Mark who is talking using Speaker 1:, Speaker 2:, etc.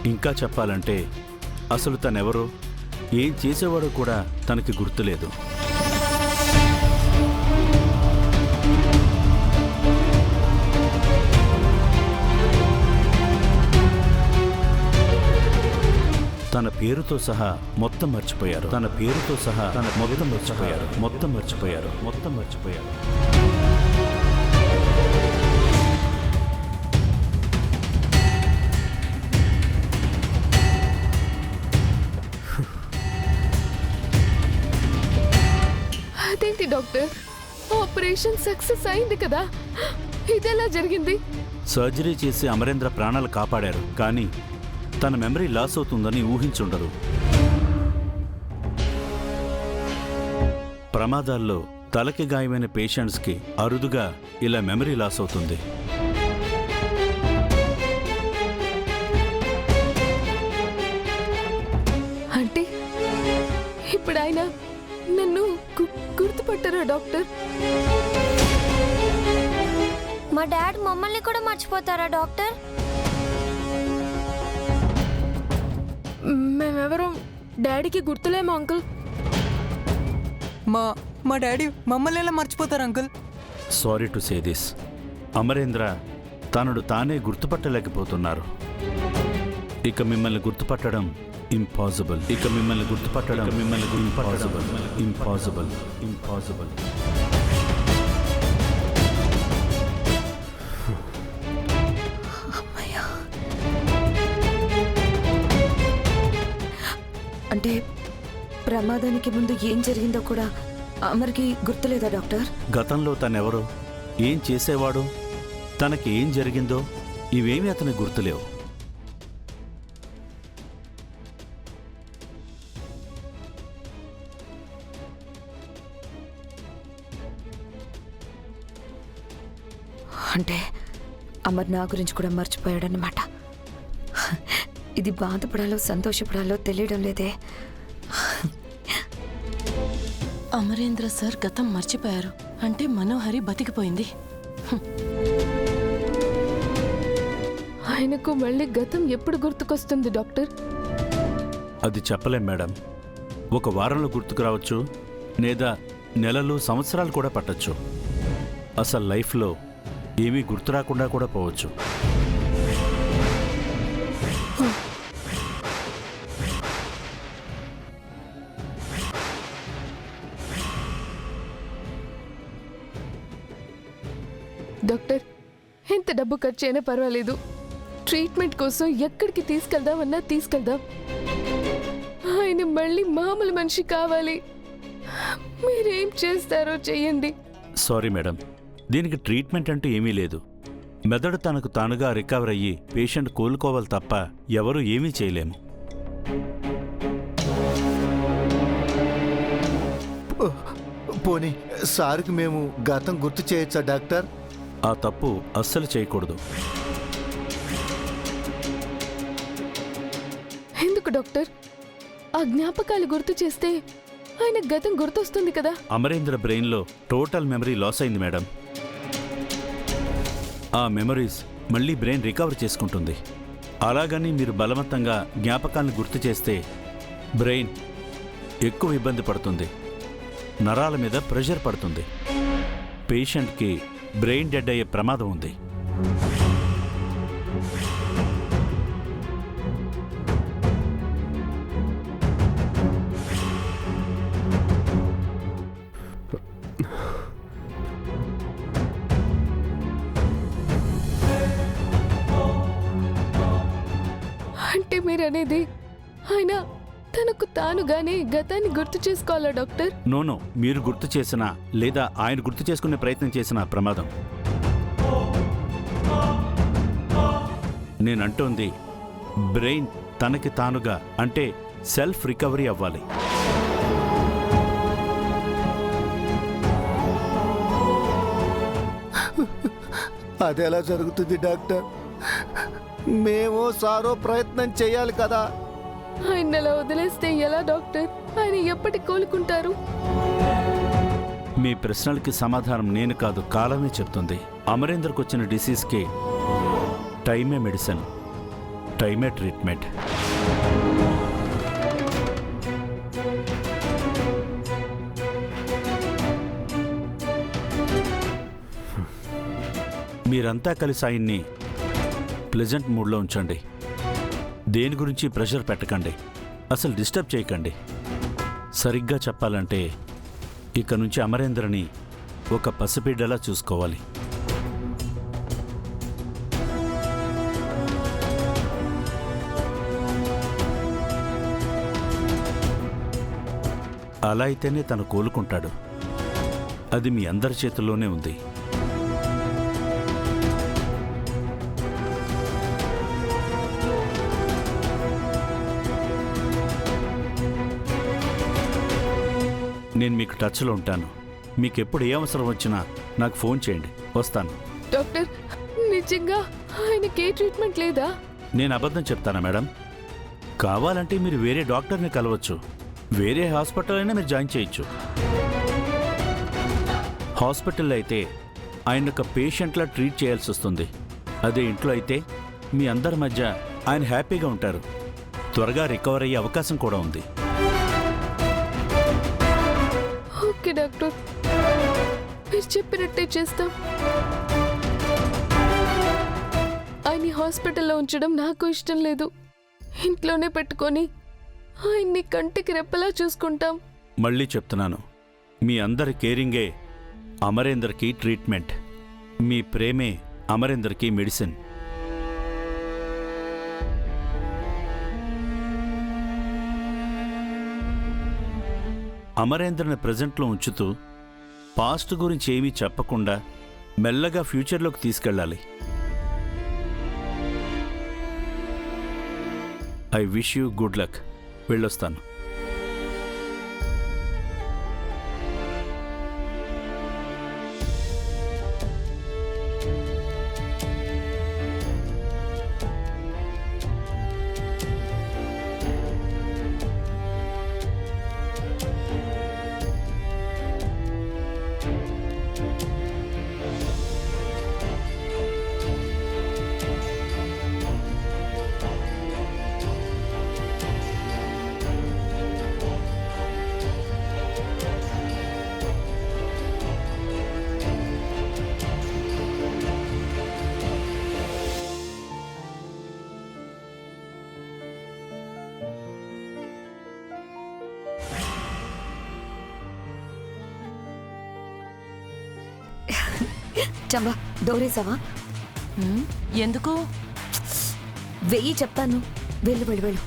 Speaker 1: ఇంకా చెప్పాలంటే అసలు తనెవరో ఏం చేసేవాడో కూడా తనకి గుర్తులేదు. తన పేరుతో సహా మొత్తం మర్చిపోయారు. మొత్తం మర్చిపోయారు.
Speaker 2: అదేంటి డాక్టర్, ఆపరేషన్ సక్సెస్ అయింది కదా, ఇదెలా జరిగింది?
Speaker 1: సర్జరీ చేసి అమరేంద్ర ప్రాణాలు కాపాడారు, కానీ తన మెమరీ లాస్ అవుతుందని ఊహించుండరు. ప్రమాదాల్లో తలకి గాయమైన పేషెంట్స్కి అరుదుగా ఇలా మెమరీ లాస్ అవుతుంది.
Speaker 2: అంటే ఇప్పుడు ఆయన నన్ను గుర్తుపట్టారా డాక్టర్?
Speaker 3: మా డాడ్ మమ్మల్ని కూడా మర్చిపోతారా డాక్టర్?
Speaker 2: మేమెవరో డాడీకి గుర్తులేమో అంకుల్.
Speaker 4: మా డాడీ మమ్మల్ని ఎలా మర్చిపోతారు uncle?
Speaker 1: Sorry to say this, Amarendra తనను తానే గుర్తుపట్టలేకపోతున్నారు. ఇక మిమ్మల్ని గుర్తుపట్టడం ఇంపాసిబుల్.
Speaker 5: అంటే ప్రమాదానికి ముందు ఏం జరిగిందో కూడా అమర్కి గుర్తులేదా డాక్టర్?
Speaker 1: గతంలో తనెవరో, ఏం చేసేవాడో, తనకి ఏం జరిగిందో ఇవేమీ అతనికి గుర్తులేవు.
Speaker 5: అంటే అమర్ నా గురించి కూడా మర్చిపోయాడన్నమాట. ఇది బాధపడాలో సంతోషపడాలో తెలియడం లేదే.
Speaker 6: అమరేంద్ర సార్ గతం మర్చిపోయారు అంటే మనోహరి బతికిపోయింది.
Speaker 2: ఆయనకు మళ్ళీ గతం ఎప్పుడు గుర్తుకొస్తుంది డాక్టర్?
Speaker 1: అది చెప్పలేం మేడం. ఒక వారంలో గుర్తుకు రావచ్చు, లేదా నెలలు సంవత్సరాలు కూడా పట్టచ్చు. అసలు లైఫ్లో ఏమీ గుర్తు రాకుండా కూడా పోవచ్చు.
Speaker 2: డాక్టర్, ఎంత డబ్బు ఖర్చు అయినా పర్వాలేదు, ట్రీట్మెంట్ కోసం ఎక్కడికి తీసుకెళ్దామన్నా తీసుకెళ్దాం. ఆయన మళ్ళీ మామూలు మనిషి కావాలి. మీరేం చేస్తారో చెయ్యండి.
Speaker 1: సారీ మేడం, దీనికి ట్రీట్మెంట్ అంటూ ఏమీ లేదు. మెదడు తనకు తానుగా రికవర్ అయ్యి పేషెంట్ కోలుకోవాలి తప్ప ఎవరూ ఏమీ చేయలేము.
Speaker 7: పోనీ సార్కి మేము గతం గుర్తు చేయొచ్చా డాక్టర్?
Speaker 1: ఆ తప్పు అస్సలు చేయకూడదు.
Speaker 2: ఎందుకు డాక్టర్? ఆ జ్ఞాపకాలు గుర్తు చేస్తే ఆయన గతం గుర్తొస్తుంది కదా.
Speaker 1: అమరేంద్ర బ్రెయిన్లో టోటల్ మెమరీ లాస్ అయింది మేడం. ఆ మెమరీస్ మళ్ళీ బ్రెయిన్ రికవర్ చేసుకుంటుంది. అలాగని మీరు బలవంతంగా జ్ఞాపకాలను గుర్తు చేస్తే బ్రెయిన్ ఎక్కువ ఇబ్బంది పడుతుంది, నరాల మీద ప్రెషర్ పడుతుంది. పేషెంట్కి బ్రెయిన్ డెడ్ అయ్యే ప్రమాదం ఉంది.
Speaker 2: అంటే మీరనేది ఆయన తనకు తానుగానే గతాన్ని గుర్తు చేసుకోవాలా డాక్టర్?
Speaker 1: నోనో, మీరు గుర్తు చేసినా లేదా ఆయన గుర్తు చేసుకునే ప్రయత్నం చేసిన ప్రమాదం. నేనంటోంది బ్రెయిన్ తనకి తానుగా అంటే సెల్ఫ్ రికవరీ అవ్వాలి.
Speaker 7: అదెలా జరుగుతుంది డాక్టర్? మేము సారో ప్రయత్నం చేయాలి కదా.
Speaker 2: ఆయన అలా వదిలేస్తే ఎలా డాక్టర్? ఆయన ఎప్పటి కోలుకుంటారు?
Speaker 1: మీ ప్రశ్నలకి సమాధానం నేను కాదు, కాలమే చెప్తుంది. అమరేంద్రకు వచ్చిన డిసీజ్కి టైమే మెడిసిన్. టైమే ట్రీట్మెంట్. మీరంతా కలిసి ఆయన్ని ప్లెజెంట్ మూడ్లో ఉంచండి. దేని గురించి ప్రెషర్ పెట్టకండి, అసలు డిస్టర్బ్ చేయకండి. సరిగ్గా చెప్పాలంటే ఇక నుంచి అమరేంద్రని ఒక పసిబిడ్డలా చూసుకోవాలి. అలా అయితేనే తను కోలుకుంటాడు. అది మీ అందరి చేతుల్లోనే ఉంది. నేను మీకు టచ్లో ఉంటాను. మీకు ఎప్పుడు ఏ అవసరం వచ్చినా నాకు ఫోన్ చేయండి, వస్తాను.
Speaker 2: డాక్టర్, నిజంగా ఆయనకి ఏ ట్రీట్మెంట్ లేదా?
Speaker 1: నేను అబద్ధం చెప్తానా మేడం? కావాలంటే మీరు వేరే డాక్టర్ని కలవచ్చు, వేరే హాస్పిటల్ అయినా మీరు జాయిన్ చేయొచ్చు. హాస్పిటల్లో అయితే ఆయన ఒక పేషెంట్లా ట్రీట్ చేయాల్సి వస్తుంది. అదే ఇంట్లో అయితే మీ అందరి మధ్య ఆయన హ్యాపీగా ఉంటారు. త్వరగా రికవర్ అయ్యే అవకాశం కూడా ఉంది.
Speaker 2: ఓకే డాక్టర్, మీరు చెప్పినట్టే చేస్తాం. ఆయన్ని హాస్పిటల్లో ఉంచడం నాకు ఇష్టం లేదు. ఇంట్లోనే పెట్టుకొని ఆయన్ని కంటికి రెప్పలా చూసుకుంటాం.
Speaker 1: మళ్ళీ చెప్తున్నాను, మీ అందరి కేరింగే అమరేందర్కి ట్రీట్మెంట్. మీ ప్రేమే అమరేందర్కి మెడిసిన్. అమరేంద్రని ప్రజెంట్లో ఉంచుతూ పాస్ట్ గురించి ఏమీ చెప్పకుండా మెల్లగా ఫ్యూచర్లోకి తీసుకెళ్ళాలి. I wish you good luck. వెళ్ళొస్తాను.
Speaker 5: చంబా, డోరేసావా?
Speaker 6: ఎందుకు?
Speaker 5: వెయ్యి చెప్తాను. వెళ్ళు వెళ్ళు వెళ్ళు.